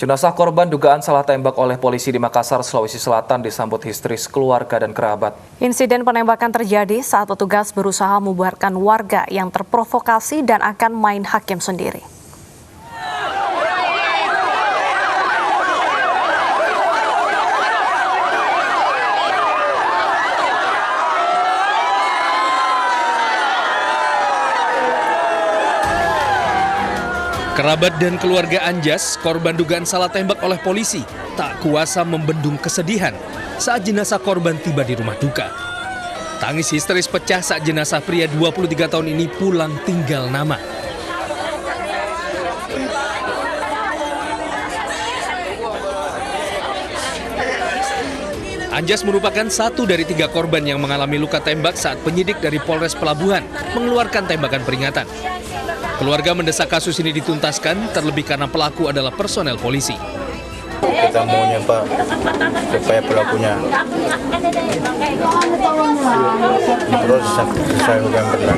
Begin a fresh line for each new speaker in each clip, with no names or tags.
Jenazah korban dugaan salah tembak oleh polisi di Makassar, Sulawesi Selatan disambut histeris keluarga dan kerabat.
Insiden penembakan terjadi saat petugas berusaha membubarkan warga yang terprovokasi dan akan main hakim sendiri.
Kerabat dan keluarga Anjas, korban dugaan salah tembak oleh polisi, tak kuasa membendung kesedihan saat jenazah korban tiba di rumah duka. Tangis histeris pecah saat jenazah pria 23 tahun ini pulang tinggal nama. Anjas merupakan satu dari 3 korban yang mengalami luka tembak saat penyidik dari Polres Pelabuhan mengeluarkan tembakan peringatan. Keluarga mendesak kasus ini dituntaskan, terlebih karena pelaku adalah personel polisi.
Kita maunya Pak, supaya pelakunya terus selesai bukan benar.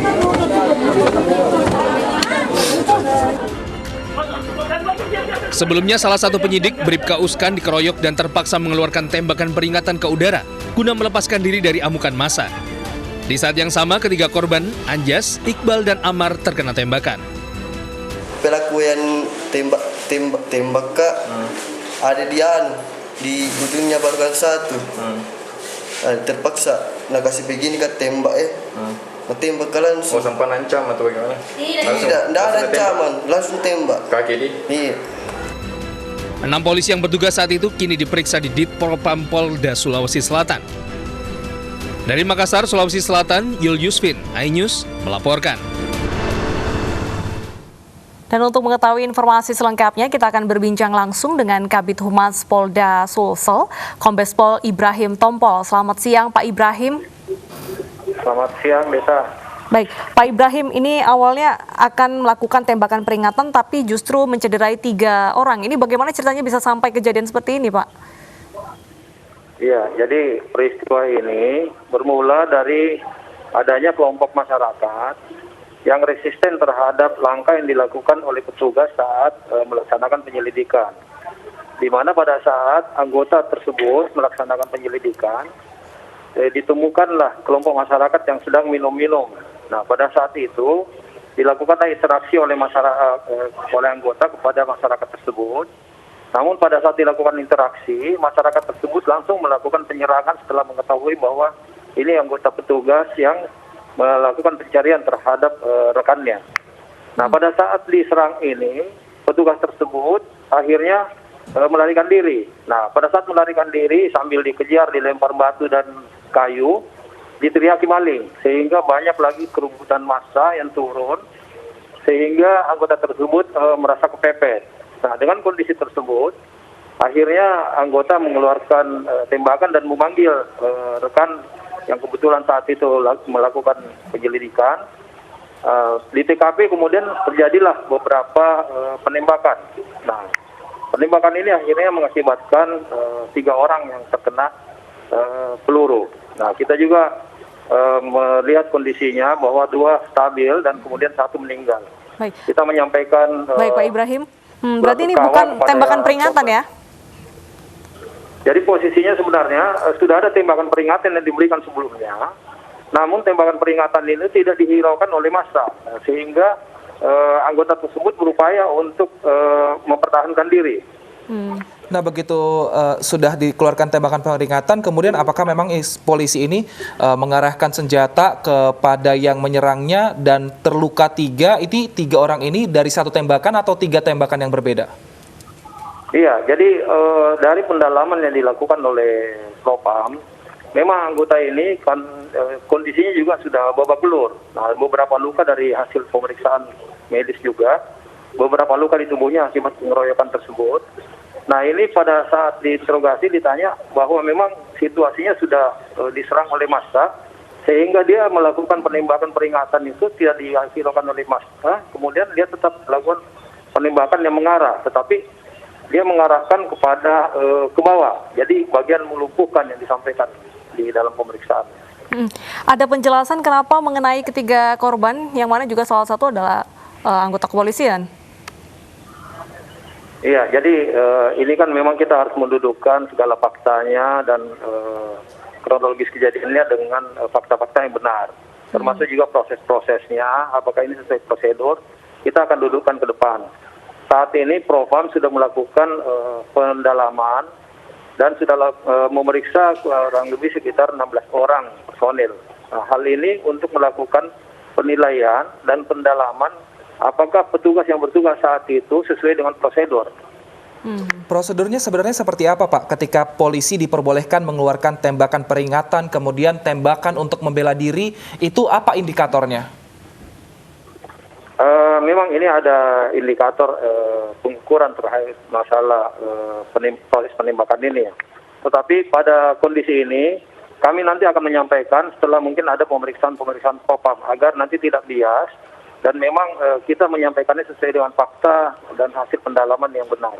Sebelumnya salah satu penyidik Bribka Uskan dikeroyok dan terpaksa mengeluarkan tembakan peringatan ke udara guna melepaskan diri dari amukan massa. Di saat yang sama, ketiga korban, Anjas, Iqbal, dan Amar terkena tembakan.
Pelaku yang tembak Kak, ada di ujungnya baru kan satu. Terpaksa, kasih begini Kak tembak tembak langsung.
Mau sampai ancam atau bagaimana?
Tidak ada ancaman, langsung tembak.
Kaki di?
Iya.
6 polisi yang bertugas saat itu kini diperiksa di Ditpropam Polda Sulawesi Selatan. Dari Makassar, Sulawesi Selatan, Yul Yusfin, iNews melaporkan.
Dan untuk mengetahui informasi selengkapnya, kita akan berbincang langsung dengan Kabid Humas Polda Sulsel, Kombes Pol Ibrahim Tompol. Selamat siang, Pak Ibrahim.
Selamat siang, Desa.
Baik, Pak Ibrahim, ini awalnya akan melakukan tembakan peringatan, tapi justru mencederai 3 orang. Ini bagaimana ceritanya bisa sampai kejadian seperti ini, Pak?
Iya, jadi peristiwa ini bermula dari adanya kelompok masyarakat yang resisten terhadap langkah yang dilakukan oleh petugas saat melaksanakan penyelidikan. Di mana pada saat anggota tersebut melaksanakan penyelidikan, ditemukanlah kelompok masyarakat yang sedang minum-minum. Nah, pada saat itu dilakukanlah interaksi oleh oleh anggota kepada masyarakat tersebut. Namun pada saat dilakukan interaksi, masyarakat tersebut langsung melakukan penyerangan setelah mengetahui bahwa ini anggota petugas yang melakukan pencarian terhadap rekannya. Nah, pada saat diserang ini, petugas tersebut akhirnya melarikan diri. Nah, pada saat melarikan diri sambil dikejar, dilempar batu dan kayu, diteriaki maling, sehingga banyak lagi kerumunan massa yang turun, sehingga anggota tersebut merasa kepepet. Nah, dengan kondisi tersebut, akhirnya anggota mengeluarkan tembakan dan memanggil rekan yang kebetulan saat itu melakukan penyelidikan. Di TKP kemudian terjadilah beberapa penembakan. Nah, penembakan ini akhirnya mengakibatkan 3 orang yang terkena peluru. Nah, kita juga melihat kondisinya bahwa 2 stabil dan kemudian 1 meninggal.
Baik.
Kita menyampaikan.
Baik, Pak Ibrahim. Berarti ini bukan tembakan peringatan ya?
Jadi posisinya sebenarnya sudah ada tembakan peringatan yang diberikan sebelumnya. Namun tembakan peringatan ini tidak dihiraukan oleh massa. Sehingga anggota tersebut berupaya untuk mempertahankan diri.
Nah, begitu sudah dikeluarkan tembakan peringatan, kemudian apakah memang polisi ini mengarahkan senjata kepada yang menyerangnya dan terluka 3, ini 3 orang ini dari 1 tembakan atau 3 tembakan yang berbeda?
Iya, jadi dari pendalaman yang dilakukan oleh Propam, memang anggota ini kan kondisinya juga sudah babak belur. Nah, beberapa luka dari hasil pemeriksaan medis juga, beberapa luka di tubuhnya akibat pengeroyokan tersebut. Nah, ini pada saat diinterogasi ditanya bahwa memang situasinya sudah diserang oleh massa, sehingga dia melakukan penembakan peringatan itu tidak dihiraukan oleh massa, kemudian dia tetap melakukan penembakan yang mengarah, tetapi dia mengarahkan kepada ke bawah, jadi bagian melumpuhkan yang disampaikan di dalam pemeriksaan.
Ada penjelasan kenapa mengenai ketiga korban, yang mana juga salah satu adalah anggota kepolisian?
Iya, jadi ini kan memang kita harus mendudukkan segala faktanya dan kronologis kejadiannya dengan fakta-fakta yang benar. Termasuk juga proses-prosesnya, apakah ini sesuai prosedur, kita akan dudukkan ke depan. Saat ini Propam sudah melakukan pendalaman dan sudah memeriksa kurang lebih sekitar 16 orang personil. Nah, hal ini untuk melakukan penilaian dan pendalaman apakah petugas yang bertugas saat itu sesuai dengan prosedur.
Prosedurnya sebenarnya seperti apa, Pak? Ketika polisi diperbolehkan mengeluarkan tembakan peringatan, kemudian tembakan untuk membela diri, itu apa indikatornya?
Memang ini ada indikator pengukuran terkait masalah proses penembakan ini. Tetapi pada kondisi ini, kami nanti akan menyampaikan setelah mungkin ada pemeriksaan Propam agar nanti tidak bias dan memang kita menyampaikannya sesuai dengan fakta dan hasil pendalaman yang benar.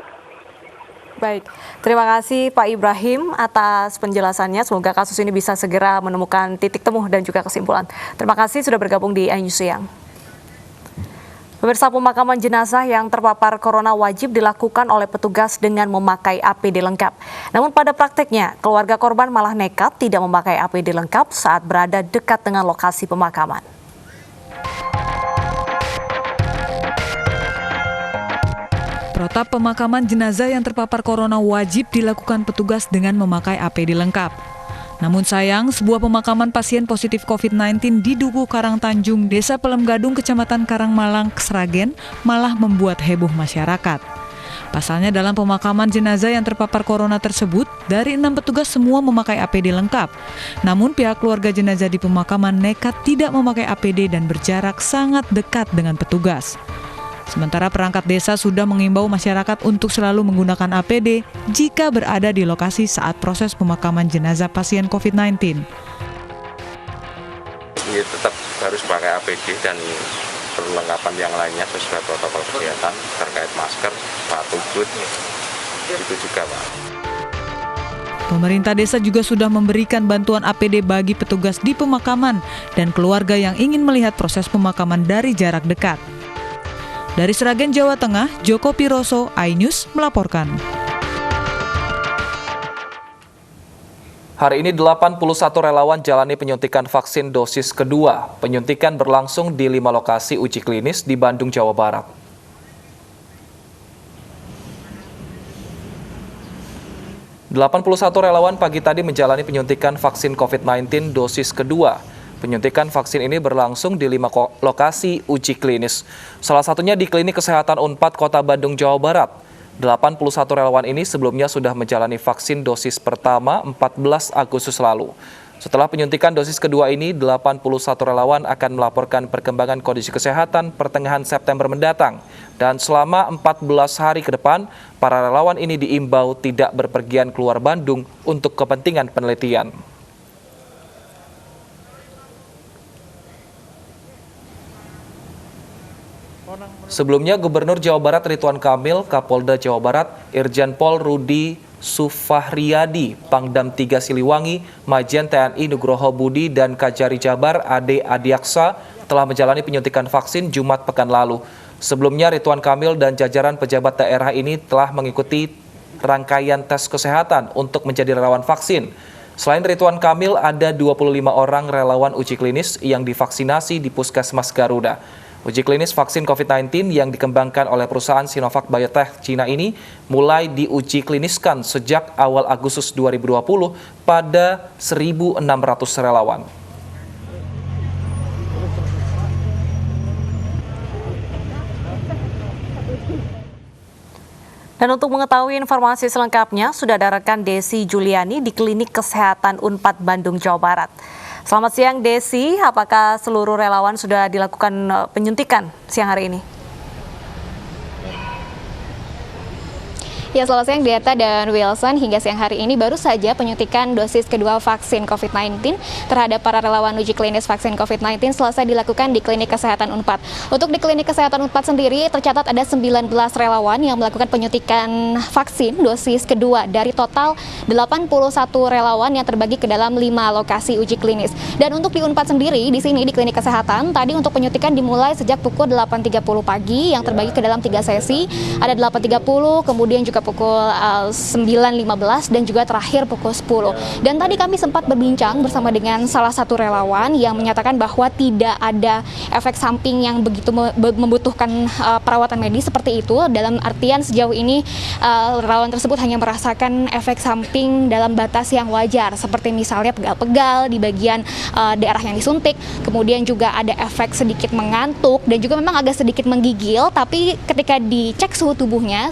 Baik, terima kasih Pak Ibrahim atas penjelasannya. Semoga kasus ini bisa segera menemukan titik temu dan juga kesimpulan. Terima kasih sudah bergabung di iNews Siang. Pemirsa, pemakaman jenazah yang terpapar corona wajib dilakukan oleh petugas dengan memakai APD lengkap. Namun pada prakteknya, keluarga korban malah nekat tidak memakai APD lengkap saat berada dekat dengan lokasi pemakaman.
Protap pemakaman jenazah yang terpapar corona wajib dilakukan petugas dengan memakai APD lengkap. Namun sayang, sebuah pemakaman pasien positif COVID-19 di Duku Karangtanjung, Desa Pelem Gadung, Kecamatan Karangmalang, Sragen, malah membuat heboh masyarakat. Pasalnya dalam pemakaman jenazah yang terpapar corona tersebut, dari 6 petugas semua memakai APD lengkap. Namun pihak keluarga jenazah di pemakaman nekat tidak memakai APD dan berjarak sangat dekat dengan petugas. Sementara perangkat desa sudah mengimbau masyarakat untuk selalu menggunakan APD jika berada di lokasi saat proses pemakaman jenazah pasien COVID-19.
Ya, tetap harus pakai APD dan perlengkapan yang lainnya sesuai protokol kesehatan terkait masker, sepatu boot, itu juga Pak.
Pemerintah desa juga sudah memberikan bantuan APD bagi petugas di pemakaman dan keluarga yang ingin melihat proses pemakaman dari jarak dekat. Dari Sragen, Jawa Tengah, Joko Piroso, iNews melaporkan.
Hari ini 81 relawan jalani penyuntikan vaksin dosis kedua. Penyuntikan berlangsung di 5 lokasi uji klinis di Bandung, Jawa Barat. ...81 relawan pagi tadi menjalani penyuntikan vaksin COVID-19 dosis kedua. Penyuntikan vaksin ini berlangsung di 5 lokasi uji klinis. Salah satunya di Klinik Kesehatan Unpad Kota Bandung, Jawa Barat. 81 relawan ini sebelumnya sudah menjalani vaksin dosis pertama 14 Agustus lalu. Setelah penyuntikan dosis kedua ini, 81 relawan akan melaporkan perkembangan kondisi kesehatan pertengahan September mendatang. Dan selama 14 hari ke depan, para relawan ini diimbau tidak berpergian keluar Bandung untuk kepentingan penelitian. Sebelumnya, Gubernur Jawa Barat Ridwan Kamil, Kapolda Jawa Barat, Irjen Pol Rudi Sufahriyadi, Pangdam 3 Siliwangi, Majen TNI Nugroho Budi, dan Kajari Jabar Ade Adiaksa telah menjalani penyuntikan vaksin Jumat pekan lalu. Sebelumnya, Ridwan Kamil dan jajaran pejabat daerah ini telah mengikuti rangkaian tes kesehatan untuk menjadi relawan vaksin. Selain Ridwan Kamil, ada 25 orang relawan uji klinis yang divaksinasi di Puskesmas Garuda. Uji klinis vaksin COVID-19 yang dikembangkan oleh perusahaan Sinovac Biotech Cina ini mulai diuji kliniskan sejak awal Agustus 2020 pada 1.600 relawan.
Dan untuk mengetahui informasi selengkapnya, sudah ada rekan Desi Juliani di Klinik Kesehatan Unpad Bandung, Jawa Barat. Selamat siang Desi, apakah seluruh relawan sudah dilakukan penyuntikan siang hari ini?
Ya, selamat siang Diata dan Wilson. Hingga siang hari ini baru saja penyuntikan dosis kedua vaksin COVID-19 terhadap para relawan uji klinis vaksin COVID-19 selesai dilakukan di Klinik Kesehatan Unpad. Untuk di Klinik Kesehatan Unpad sendiri tercatat ada 19 relawan yang melakukan penyuntikan vaksin dosis kedua dari total 81 relawan yang terbagi ke dalam 5 lokasi uji klinis. Dan untuk di Unpad sendiri di sini di Klinik Kesehatan tadi untuk penyuntikan dimulai sejak pukul 8.30 pagi yang terbagi ke dalam 3 sesi. Ada 8.30, kemudian juga pukul 9.15 dan juga terakhir pukul 10. Dan tadi kami sempat berbincang bersama dengan salah satu relawan yang menyatakan bahwa tidak ada efek samping yang begitu membutuhkan perawatan medis seperti itu. Dalam artian sejauh ini relawan tersebut hanya merasakan efek samping dalam batas yang wajar, seperti misalnya pegal-pegal di bagian daerah yang disuntik, kemudian juga ada efek sedikit mengantuk dan juga memang agak sedikit menggigil, tapi ketika dicek suhu tubuhnya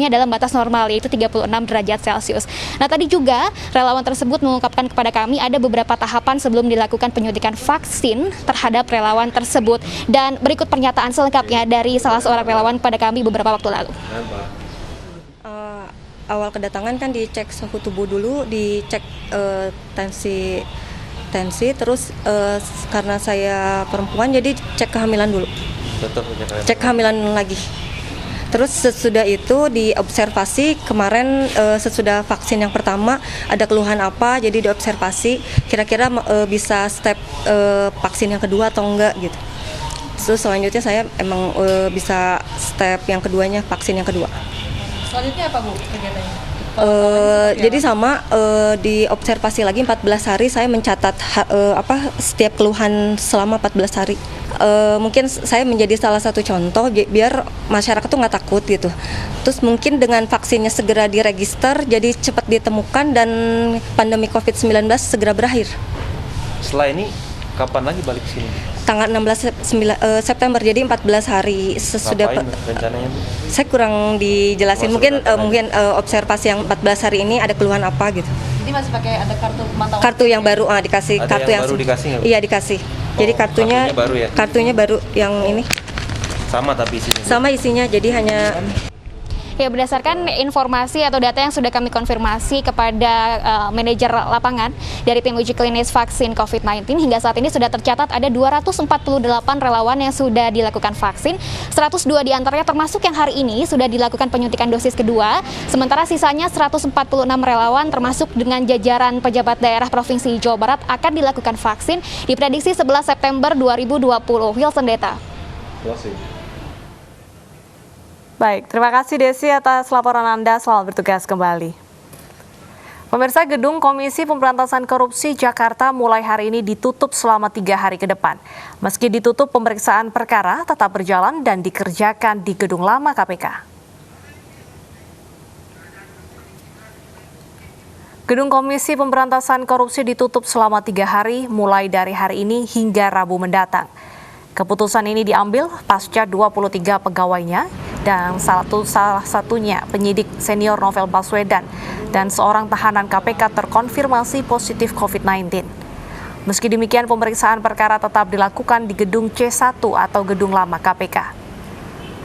dalam batas normal, yaitu 36 derajat Celcius. Nah, tadi juga relawan tersebut mengungkapkan kepada kami ada beberapa tahapan sebelum dilakukan penyuntikan vaksin terhadap relawan tersebut. Dan berikut pernyataan selengkapnya dari salah seorang relawan pada kami beberapa waktu lalu.
Awal kedatangan kan dicek suhu tubuh dulu, dicek tensi, terus karena saya perempuan jadi cek kehamilan dulu. Cek kehamilan lagi. Terus sesudah itu diobservasi kemarin sesudah vaksin yang pertama ada keluhan apa, jadi diobservasi kira-kira bisa step vaksin yang kedua atau enggak gitu. Terus selanjutnya saya emang bisa step yang keduanya, vaksin yang kedua.
Selanjutnya apa Bu kegiatannya?
Jadi sama diobservasi lagi 14 hari, saya mencatat setiap keluhan selama 14 hari. Mungkin saya menjadi salah satu contoh biar masyarakat tuh nggak takut gitu. Terus mungkin dengan vaksinnya segera diregister, jadi cepat ditemukan dan pandemi COVID-19 segera berakhir.
Setelah ini kapan lagi balik sini?
Tanggal 16 September, jadi 14 hari sesudah.
Ngapain rencananya?
Saya kurang dijelasin. Mungkin observasi yang 14 hari ini ada keluhan apa gitu.
Jadi masih pakai ada kartu pemantauan?
Kartu yang baru dikasih.
Ada
kartu
yang baru dikasih nggak?
Iya dikasih. Jadi kartunya baru yang ini.
Sama tapi isinya?
Sama isinya, jadi hanya.
Ya, berdasarkan informasi atau data yang sudah kami konfirmasi kepada manajer lapangan dari tim uji klinis vaksin COVID-19, hingga saat ini sudah tercatat ada 248 relawan yang sudah dilakukan vaksin, 102 diantaranya termasuk yang hari ini sudah dilakukan penyuntikan dosis kedua, sementara sisanya 146 relawan termasuk dengan jajaran pejabat daerah Provinsi Jawa Barat akan dilakukan vaksin diprediksi 11 September 2020. Wilson Deta.
Baik, terima kasih Desi atas laporan Anda, selamat bertugas kembali. Pemirsa, Gedung Komisi Pemberantasan Korupsi Jakarta mulai hari ini ditutup selama 3 hari ke depan. Meski ditutup, pemeriksaan perkara tetap berjalan dan dikerjakan di gedung lama KPK. Gedung Komisi Pemberantasan Korupsi ditutup selama 3 hari mulai dari hari ini hingga Rabu mendatang. Keputusan ini diambil pasca 23 pegawainya dan salah satunya penyidik senior Novel Baswedan dan seorang tahanan KPK terkonfirmasi positif COVID-19. Meski demikian, pemeriksaan perkara tetap dilakukan di gedung C1 atau gedung lama KPK.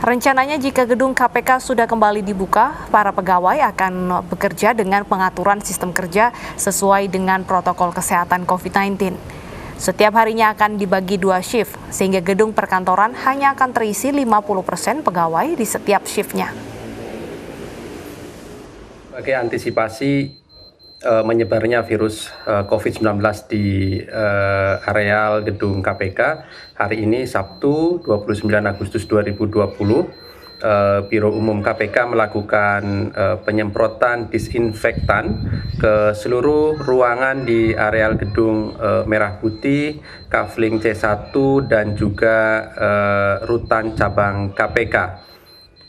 Rencananya jika gedung KPK sudah kembali dibuka, para pegawai akan bekerja dengan pengaturan sistem kerja sesuai dengan protokol kesehatan COVID-19. Setiap harinya akan dibagi 2 shift, sehingga gedung perkantoran hanya akan terisi 50% pegawai di setiap shiftnya.
Sebagai antisipasi menyebarnya virus COVID-19 di areal gedung KPK, hari ini Sabtu 29 Agustus 2020, Biro Umum KPK melakukan penyemprotan disinfektan ke seluruh ruangan di areal gedung Merah Putih, Kafling C1 dan juga rutan cabang KPK.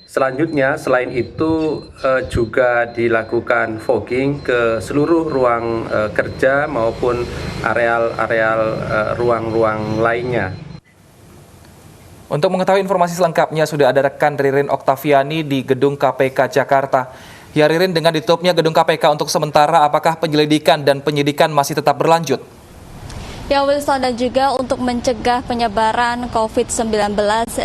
Selanjutnya, selain itu juga dilakukan fogging ke seluruh ruang kerja maupun areal-areal ruang-ruang lainnya.
Untuk mengetahui informasi selengkapnya sudah ada rekan Ririn Oktaviani di Gedung KPK Jakarta. Ya Ririn, dengan ditutupnya Gedung KPK untuk sementara, apakah penyelidikan dan penyidikan masih tetap berlanjut?
Ya Wilson, dan juga untuk mencegah penyebaran COVID-19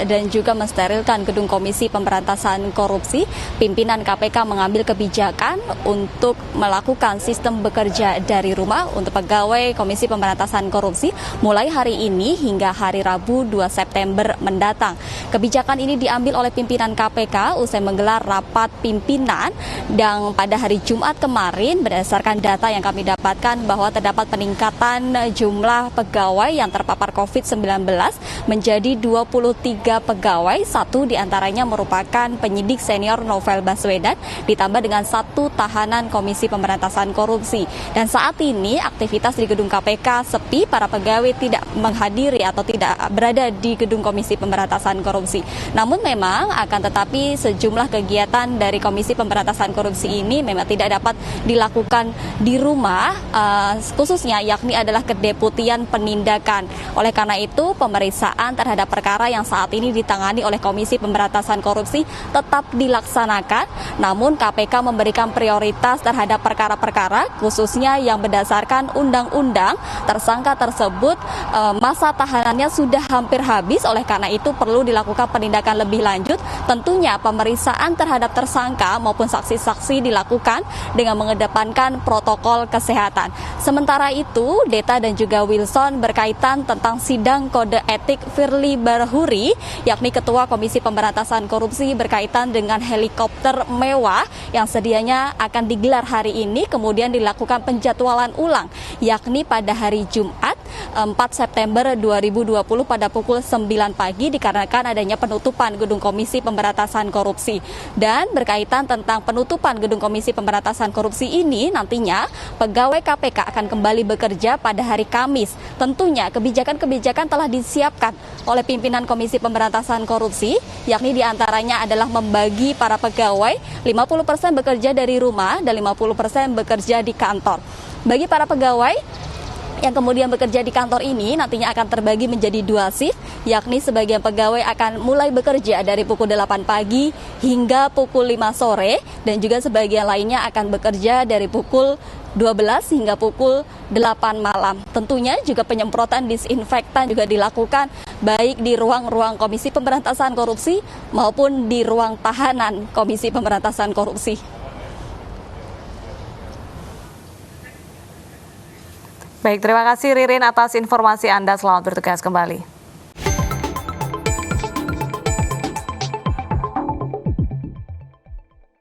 dan juga mensterilkan gedung Komisi Pemberantasan Korupsi, pimpinan KPK mengambil kebijakan untuk melakukan sistem bekerja dari rumah untuk pegawai Komisi Pemberantasan Korupsi mulai hari ini hingga hari Rabu 2 September mendatang. Kebijakan ini diambil oleh pimpinan KPK usai menggelar rapat pimpinan yang pada hari Jumat kemarin berdasarkan data yang kami dapatkan bahwa terdapat peningkatan jumlah pegawai yang terpapar COVID-19 menjadi 23 pegawai, 1 diantaranya merupakan penyidik senior Novel Baswedan, ditambah dengan 1 tahanan Komisi Pemberantasan Korupsi. Dan saat ini aktivitas di gedung KPK sepi, para pegawai tidak menghadiri atau tidak berada di gedung Komisi Pemberantasan Korupsi. Namun memang akan tetapi sejumlah kegiatan dari Komisi Pemberantasan Korupsi ini memang tidak dapat dilakukan di rumah, khususnya yakni adalah kedeputian penindakan. Oleh karena itu, pemeriksaan terhadap perkara yang saat ini ditangani oleh Komisi Pemberantasan Korupsi tetap dilaksanakan, namun KPK memberikan prioritas terhadap perkara-perkara khususnya yang berdasarkan undang-undang. Tersangka tersebut masa tahanannya sudah hampir habis, oleh karena itu perlu dilakukan penindakan lebih lanjut. Tentunya pemeriksaan terhadap tersangka maupun saksi-saksi dilakukan dengan mengedepankan protokol kesehatan. Sementara itu, Deta dan juga Wilson berkaitan tentang sidang kode etik Firly Bahuri, yakni Ketua Komisi Pemberantasan Korupsi berkaitan dengan helikopter mewah yang sedianya akan digelar hari ini, kemudian dilakukan penjadwalan ulang, yakni pada hari Jumat 4 September 2020 pada pukul 9 pagi dikarenakan adanya penutupan gedung Komisi Pemberantasan Korupsi. Dan berkaitan tentang penutupan gedung Komisi Pemberantasan Korupsi ini, nantinya pegawai KPK akan kembali bekerja pada hari Kamis. Tentunya kebijakan-kebijakan telah disiapkan oleh pimpinan Komisi Pemberantasan Korupsi, yakni diantaranya adalah membagi para pegawai 50% bekerja dari rumah dan 50% bekerja di kantor. Bagi para pegawai yang kemudian bekerja di kantor ini nantinya akan terbagi menjadi 2 shift, yakni sebagian pegawai akan mulai bekerja dari pukul 8 pagi hingga pukul 5 sore dan juga sebagian lainnya akan bekerja dari pukul 12 hingga pukul 8 malam. Tentunya juga penyemprotan disinfektan juga dilakukan baik di ruang-ruang Komisi Pemberantasan Korupsi maupun di ruang tahanan Komisi Pemberantasan Korupsi.
Baik, terima kasih Ririn atas informasi Anda. Selamat bertugas kembali.